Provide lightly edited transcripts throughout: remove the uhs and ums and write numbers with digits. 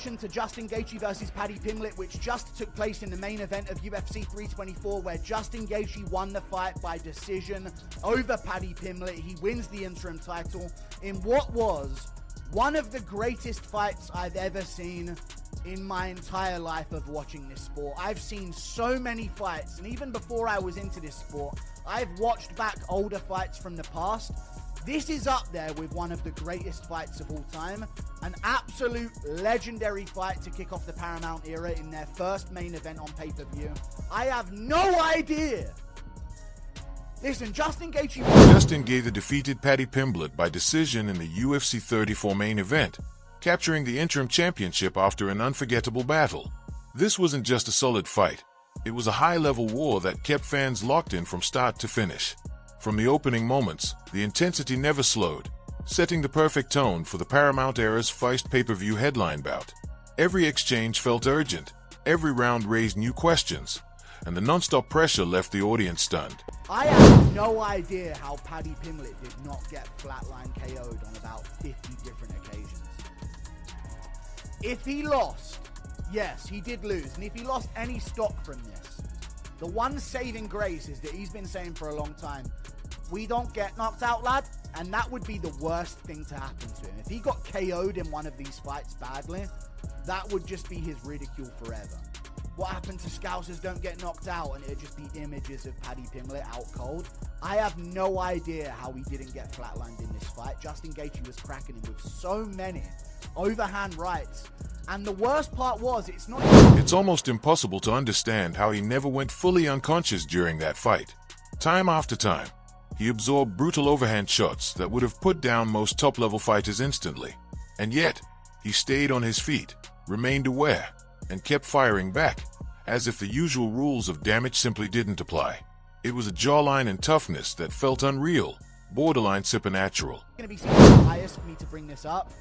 reaction to Justin Gaethje versus Paddy Pimblett, which just took place in the main event of UFC 324, where Justin Gaethje won the fight by decision over Paddy Pimblett. He wins the interim title in what was one of the greatest fights I've ever seen in my entire life of watching this sport. I've seen so many fights, and even before I was into this sport, I've watched back older fights from the past. This is up there with one of the greatest fights of all time. An absolute legendary fight to kick off the Paramount era in their first main event on pay-per-view. I have no idea. Listen, Justin Gaethje defeated Paddy Pimblett by decision in the UFC 34 main event, capturing the interim championship after an unforgettable battle. This wasn't just a solid fight. It was a high-level war that kept fans locked in from start to finish. From the opening moments, the intensity never slowed, setting the perfect tone for the Paramount era's first pay-per-view headline bout. Every exchange felt urgent, every round raised new questions, and the non-stop pressure left the audience stunned. I have no idea how Paddy Pimblett did not get flatline KO'd on about 50 different occasions. If he lost, yes, he did lose, and if he lost any stock from this, the one saving grace is that he's been saying for a long time, we don't get knocked out, lad. And that would be the worst thing to happen to him. If he got KO'd in one of these fights badly, that would just be his ridicule forever. What happened to Scousers don't get knocked out, and it'd just be images of Paddy Pimblett out cold. I have no idea how he didn't get flatlined in this fight. Justin Gaethje was cracking him with so many overhand rights. And the worst part was, it's almost impossible to understand how he never went fully unconscious during that fight. Time after time, he absorbed brutal overhand shots that would have put down most top-level fighters instantly. And yet, he stayed on his feet, remained aware, and kept firing back, as if the usual rules of damage simply didn't apply. It was a jawline and toughness that felt unreal, borderline supernatural. It's going to be biased for me to bring this up.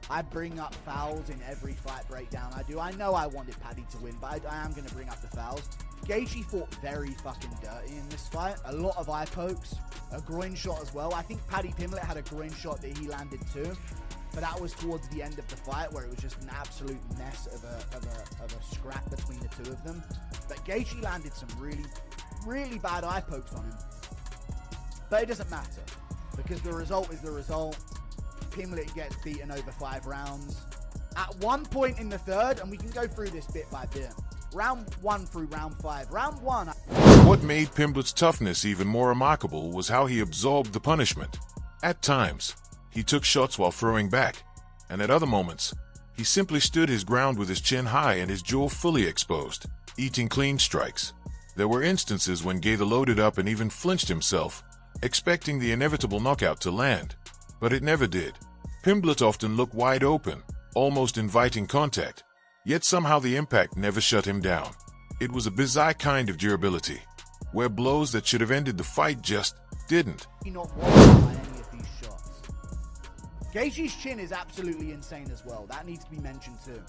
I bring up fouls in every fight breakdown I do. I know I wanted Paddy to win, but I am going to bring up the fouls. Gaethje fought very fucking dirty in this fight. A lot of eye pokes, a groin shot as well. I think Paddy Pimblett had a groin shot that he landed too, but that was towards the end of the fight where it was just an absolute mess of a scrap between the two of them. But Gaethje landed some really bad eye pokes on him. But it doesn't matter, because the result is the result. Pimblett gets beaten over 5 rounds. At one point in the third, and we can go through this bit by bit, round 1 through round 5. Round 1... What made Pimblett's toughness even more remarkable was how he absorbed the punishment. At times, he took shots while throwing back, and at other moments, he simply stood his ground with his chin high and his jaw fully exposed, eating clean strikes. There were instances when Gaethje loaded up and even flinched himself, expecting the inevitable knockout to land. But it never did. Pimblett often looked wide open, almost inviting contact, yet somehow the impact never shut him down. It was a bizarre kind of durability, where blows that should have ended the fight just didn't. Not won by any of these shots. Gaethje's chin is absolutely insane as well. That needs to be mentioned too.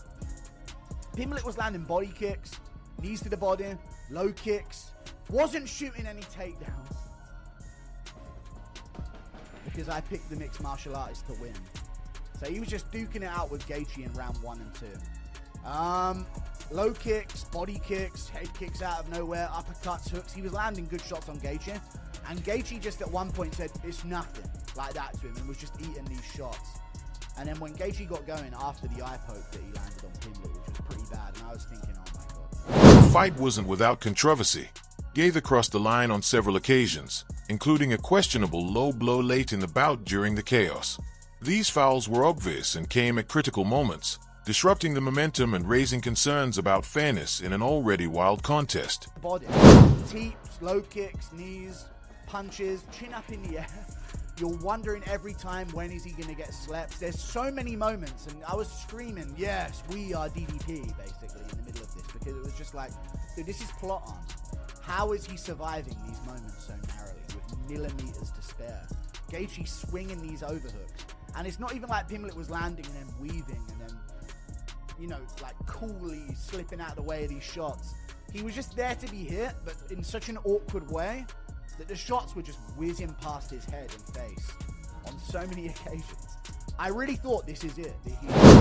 Pimblett was landing body kicks, knees to the body, low kicks, wasn't shooting any takedowns. Because I picked the mixed martial artist to win. So he was just duking it out with Gaethje in round 1 and 2. Low kicks, body kicks, head kicks out of nowhere, uppercuts, hooks. He was landing good shots on Gaethje. And Gaethje just at one point said, it's nothing, like that to him, and was just eating these shots. And then when Gaethje got going after the eye poke that he landed on Pimblett, which was pretty bad, and I was thinking, oh my god. The fight wasn't without controversy. Gaethje crossed the line on several occasions, including a questionable low blow late in the bout during the chaos. These fouls were obvious and came at critical moments, disrupting the momentum and raising concerns about fairness in an already wild contest. Body, teeps, low kicks, knees, punches, chin up in the air. You're wondering every time, when is he going to get slept? There's so many moments, and I was screaming, yes, we are DDP, basically, in the middle of this, because it was just like, dude, this is plot on. How is he surviving these moments so narrowly, with millimeters to spare? Gaethje swinging these overhooks. And it's not even like Pimblett was landing and then weaving and then, you know, like coolly slipping out of the way of these shots. He was just there to be hit, but in such an awkward way that the shots were just whizzing past his head and face on so many occasions. I really thought this is it.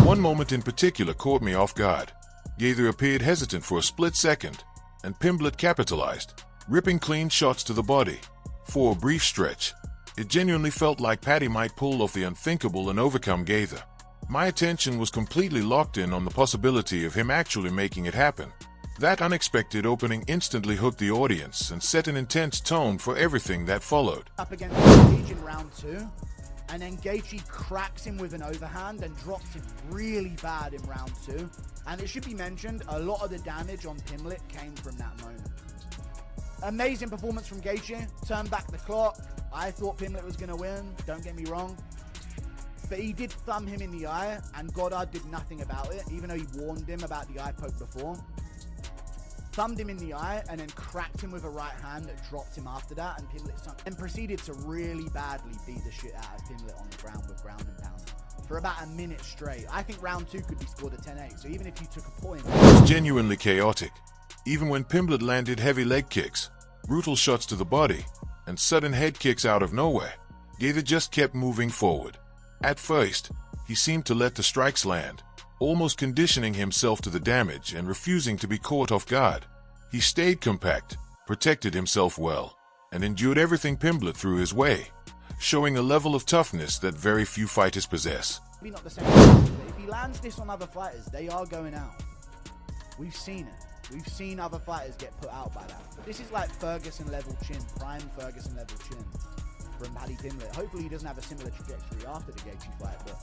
One moment in particular caught me off guard. Gaither appeared hesitant for a split second, and Pimblett capitalized, ripping clean shots to the body. For a brief stretch, it genuinely felt like Paddy might pull off the unthinkable and overcome Gaither. My attention was completely locked in on the possibility of him actually making it happen. That unexpected opening instantly hooked the audience and set an intense tone for everything that followed. Up against Gaethje in round 2, and then Gaethje cracks him with an overhand and drops him really bad in round 2. And it should be mentioned, a lot of the damage on Pimblett came from that moment. Amazing performance from Gaethje, turned back the clock. I thought Pimblett was going to win, don't get me wrong. But he did thumb him in the eye, and Goddard did nothing about it, even though he warned him about the eye poke before. Thumbed him in the eye, and then cracked him with a right hand that dropped him after that, and Pimblett proceeded to really badly beat the shit out of Pimblett on the ground with ground and pound for about a minute straight. I think round 2 could be scored at 10-8, so even if you took a point... It was genuinely chaotic. Even when Pimblett landed heavy leg kicks, brutal shots to the body, and sudden head kicks out of nowhere, Gaither just kept moving forward. At first, he seemed to let the strikes land, almost conditioning himself to the damage and refusing to be caught off guard. He stayed compact, protected himself well, and endured everything Pimblett threw his way, showing a level of toughness that very few fighters possess. Maybe not the same, but if he lands this on other fighters, they are going out. We've seen it. We've seen other fighters get put out by that. This is like Ferguson level chin, prime Ferguson level chin from Paddy Pimblett. Hopefully he doesn't have a similar trajectory after the Gaethje fight, but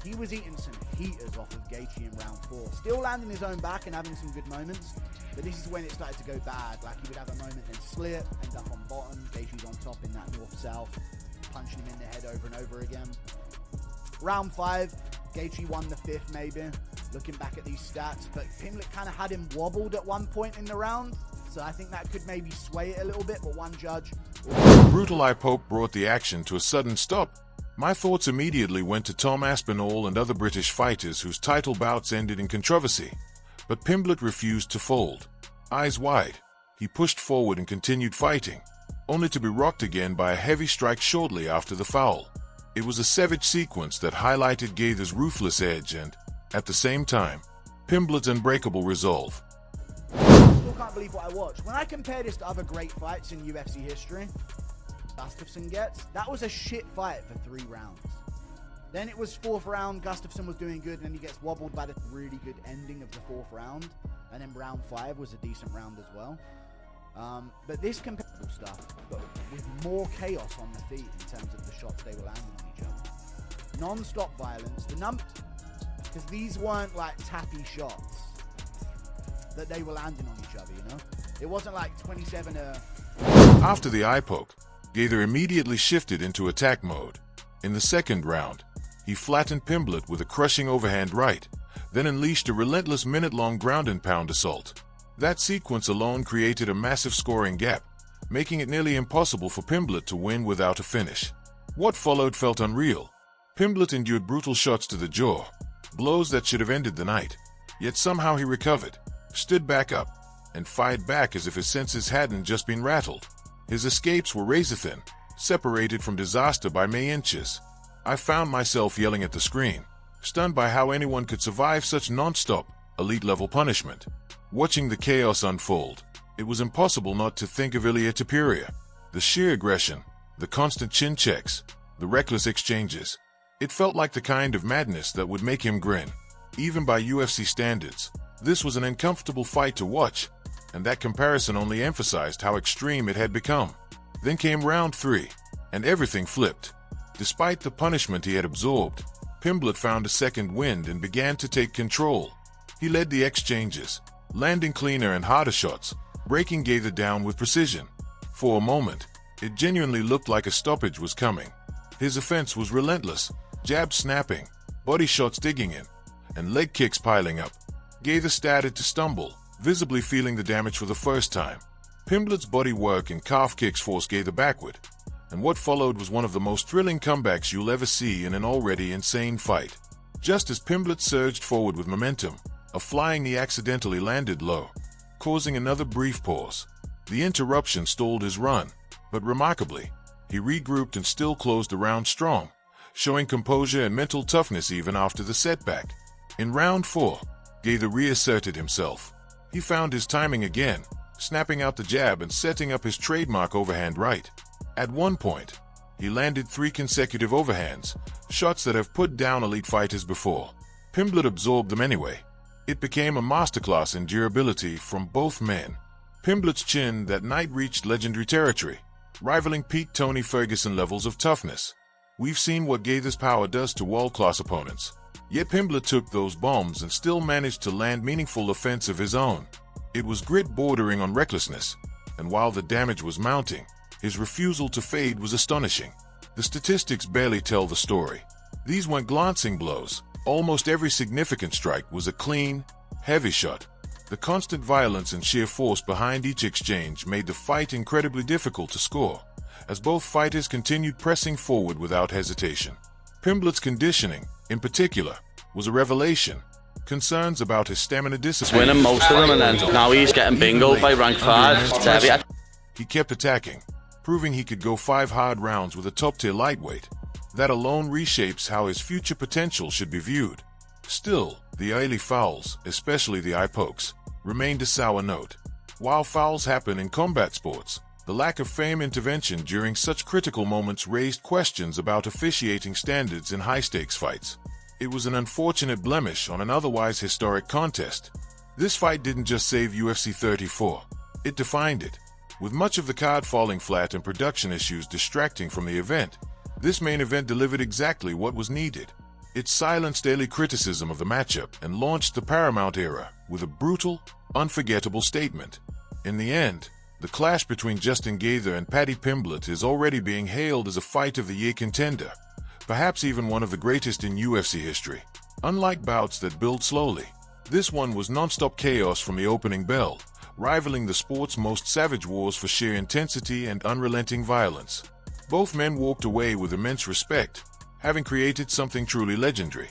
he was eating some heaters off of Gaethje in round 4. Still landing his own back and having some good moments, but this is when it started to go bad. Like he would have a moment and slip, end up on bottom, Gaethje's on top in that north-south, punching him in the head over and over again. Round 5, Gaethje won the 5th maybe, looking back at these stats, but Pimblett kind of had him wobbled at one point in the round, so I think that could maybe sway it a little bit, but one judge... The brutal eye poke brought the action to a sudden stop. My thoughts immediately went to Tom Aspinall and other British fighters whose title bouts ended in controversy, but Pimblett refused to fold. Eyes wide, he pushed forward and continued fighting, only to be rocked again by a heavy strike shortly after the foul. It was a savage sequence that highlighted Gaither's ruthless edge and, at the same time, Pimblett's unbreakable resolve. I still can't believe what I watched. When I compare this to other great fights in UFC history, Gustafsson gets, that was a shit fight for 3 rounds. Then it was 4th round, Gustafsson was doing good, and then he gets wobbled by the really good ending of the 4th round. And then round 5 was a decent round as well. But this comparable stuff, but with more chaos on the feet in terms of the shots they were landing on each other. Non-stop violence, because these weren't like tappy shots that they were landing on each other, you know? It wasn't like 27 After the eye poke, Gaither immediately shifted into attack mode. In the 2nd round, he flattened Pimblett with a crushing overhand right, then unleashed a relentless minute-long ground and pound assault. That sequence alone created a massive scoring gap, making it nearly impossible for Pimblett to win without a finish. What followed felt unreal. Pimblett endured brutal shots to the jaw, blows that should have ended the night, yet somehow he recovered, stood back up, and fired back as if his senses hadn't just been rattled. His escapes were razor-thin, separated from disaster by mere inches. I found myself yelling at the screen, stunned by how anyone could survive such non-stop, elite-level punishment. Watching the chaos unfold, it was impossible not to think of Ilia Topuria. The sheer aggression, the constant chin checks, the reckless exchanges. It felt like the kind of madness that would make him grin. Even by UFC standards, this was an uncomfortable fight to watch, and that comparison only emphasized how extreme it had become. Then came round 3, and everything flipped. Despite the punishment he had absorbed, Pimblett found a second wind and began to take control. He led the exchanges, landing cleaner and harder shots, breaking Gaither down with precision. For a moment, it genuinely looked like a stoppage was coming. His offense was relentless, jabs snapping, body shots digging in, and leg kicks piling up. Gaither started to stumble, visibly feeling the damage for the first time. Pimblett's body work and calf kicks forced Gaither backward, and what followed was one of the most thrilling comebacks you'll ever see in an already insane fight. Just as Pimblett surged forward with momentum, a flying knee accidentally landed low, causing another brief pause. The interruption stalled his run, but remarkably, he regrouped and still closed the round strong, showing composure and mental toughness even after the setback. In round 4, Gaither reasserted himself. He found his timing again, snapping out the jab and setting up his trademark overhand right. At one point, he landed 3 consecutive overhands, shots that have put down elite fighters before. Pimblett absorbed them anyway. It became a masterclass in durability from both men. Pimblett's chin that night reached legendary territory, rivaling peak Tony Ferguson levels of toughness. We've seen what Gaither's power does to world-class opponents, yet Pimblett took those bombs and still managed to land meaningful offense of his own. It was grit bordering on recklessness, and while the damage was mounting, his refusal to fade was astonishing. The statistics barely tell the story. These weren't glancing blows. Almost every significant strike was a clean, heavy shot. The constant violence and sheer force behind each exchange made the fight incredibly difficult to score, as both fighters continued pressing forward without hesitation. Pimblett's conditioning, in particular, was a revelation. Concerns about his stamina dissipated. Winning most of them, and then now he's getting bingoed by rank 5. He kept attacking, proving he could go 5 hard rounds with a top-tier lightweight. That alone reshapes how his future potential should be viewed. Still, the early fouls, especially the eye pokes, remained a sour note. While fouls happen in combat sports, the lack of fair intervention during such critical moments raised questions about officiating standards in high-stakes fights. It was an unfortunate blemish on an otherwise historic contest. This fight didn't just save UFC 34, it defined it. With much of the card falling flat and production issues distracting from the event, this main event delivered exactly what was needed. It silenced daily criticism of the matchup and launched the Paramount era with a brutal, unforgettable statement. In the end, the clash between Justin Gaither and Paddy Pimblett is already being hailed as a fight of the year contender, perhaps even one of the greatest in UFC history. Unlike bouts that build slowly, this one was non-stop chaos from the opening bell, rivaling the sport's most savage wars for sheer intensity and unrelenting violence. Both men walked away with immense respect, having created something truly legendary.